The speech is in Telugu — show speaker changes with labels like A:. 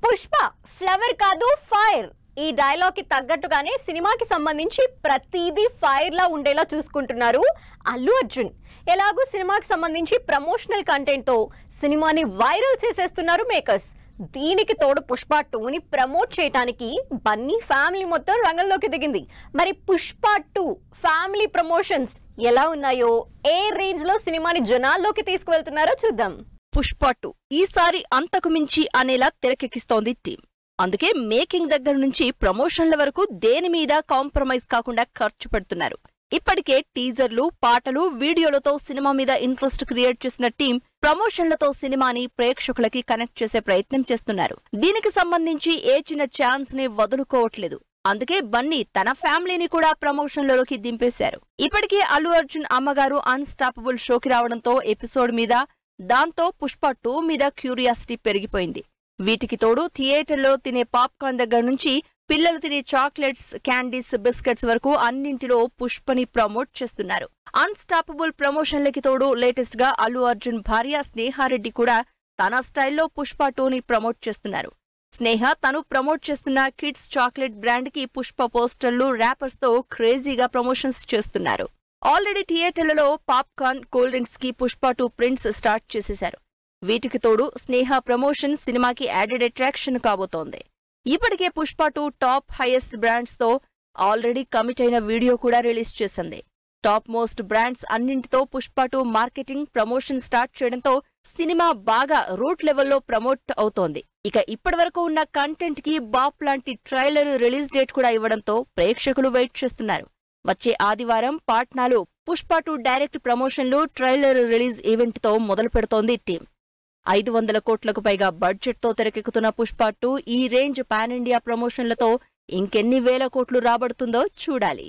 A: పుష్ప ఫ్లవర్ కాదు ఫైర్. ఈ డైలాగ్ కి తగ్గట్టుగానే సినిమాకి సంబంధించి ప్రతిదీ ఫైర్ లా ఉండేలా చూసుకుంటున్నారు అల్లు అర్జున్. ఎలాగూ సినిమాకి సంబంధించి ప్రమోషనల్ కంటెంట్ తో సినిమాని వైరల్ చేసేస్తున్నారు మేకర్స్. దీనికి తోడు పుష్ప 2ని ప్రమోట్ చేయడానికి బన్నీ ఫ్యామిలీ మొత్తం రంగంలోకి దిగింది. మరి పుష్ప 2 ఫ్యామిలీ ప్రమోషన్స్ ఎలా ఉన్నాయో, ఏ రేంజ్ లో సినిమాని జనాల్లోకి తీసుకువెళ్తున్నారో చూద్దాం.
B: పుష్ప 2 ఈసారి అంతకు మించి అనేలా తెరకెక్కిస్తోంది టీం. అందుకే మేకింగ్ దగ్గర నుంచి ప్రమోషన్ల వరకు దేని మీద కాంప్రమైజ్ కాకుండా ఖర్చు పెడుతున్నారు. ఇప్పటికే టీజర్లు, పాటలు, వీడియోలతో సినిమా మీద ఇంట్రెస్ట్ క్రియేట్ చేసిన టీం ప్రమోషన్లతో సినిమాని ప్రేక్షకులకి కనెక్ట్ చేసే ప్రయత్నం చేస్తున్నారు. దీనికి సంబంధించి ఏ చిన్న ఛాన్స్ ని వదులుకోవట్లేదు. అందుకే బన్నీ తన ఫ్యామిలీని కూడా ప్రమోషన్లలోకి దింపేశారు. ఇప్పటికే అల్లు అర్జున్ అమ్మగారు అన్స్టాపబుల్ షోకి రావడంతో ఎపిసోడ్ మీద, దాంతో పుష్ప 2 మీద క్యూరియాసిటీ పెరిగిపోయింది. వీటికి తోడు థియేటర్లో తినే పాప్కార్న్ దగ్గర నుంచి పిల్లలు తినే చాక్లెట్స్, క్యాండీస్, బిస్కెట్స్ వరకు అన్నింటిలో పుష్పని ప్రమోట్ చేస్తున్నారు. అన్స్టాపబుల్ ప్రమోషన్లకి తోడు లేటెస్ట్ గా అల్లు అర్జున్ భార్య స్నేహారెడ్డి కూడా తన స్టైల్లో పుష్ప 2ని ప్రమోట్ చేస్తున్నారు. స్నేహ తను ప్రమోట్ చేస్తున్న కిడ్స్ చాక్లెట్ బ్రాండ్ కి పుష్ప పోస్టర్లు, ర్యాపర్స్ తో క్రేజీగా ప్రమోషన్స్ చేస్తున్నారు. ఆల్రెడీ థియేటర్లలో పాప్కార్న్, కూల్ డ్రింక్స్ కి పుష్ప 2 ప్రింట్స్ స్టార్ట్ చేసేశారు. వీటికి తోడు స్నేహ ప్రమోషన్ సినిమాకి యాడెడ్ అట్రాక్షన్ కాబోతోంది. ఇప్పటికే పుష్ప 2 టాప్ హైయెస్ట్ బ్రాండ్స్ తో ఆల్రెడీ కమిట్ అయిన వీడియో కూడా రిలీజ్ చేసింది. టాప్ మోస్ట్ బ్రాండ్స్ అన్నింటితో పుష్ప 2 మార్కెటింగ్, ప్రమోషన్ స్టార్ట్ చేయడంతో సినిమా బాగా రూట్ లెవెల్లో ప్రమోట్ అవుతోంది. ఇక ఇప్పటివరకు ఉన్న కంటెంట్ కి బాప్ లాంటి ట్రైలర్ రిలీజ్ డేట్ కూడా ఇవ్వడంతో ప్రేక్షకులు వెయిట్ చేస్తున్నారు. వచ్చే ఆదివారం పాట్నాలో పుష్ప 2 డైరెక్ట్ ప్రమోషన్లు, ట్రైలర్ రిలీజ్ ఈవెంట్ తో మొదలు పెడుతోంది టీం. 500 కోట్లకు పైగా బడ్జెట్ తో తెరకెక్కుతున్న పుష్ప 2 ఈ రేంజ్ పాన్ ఇండియా ప్రమోషన్లతో ఇంకెన్ని వేల కోట్లు రాబడుతుందో చూడాలి.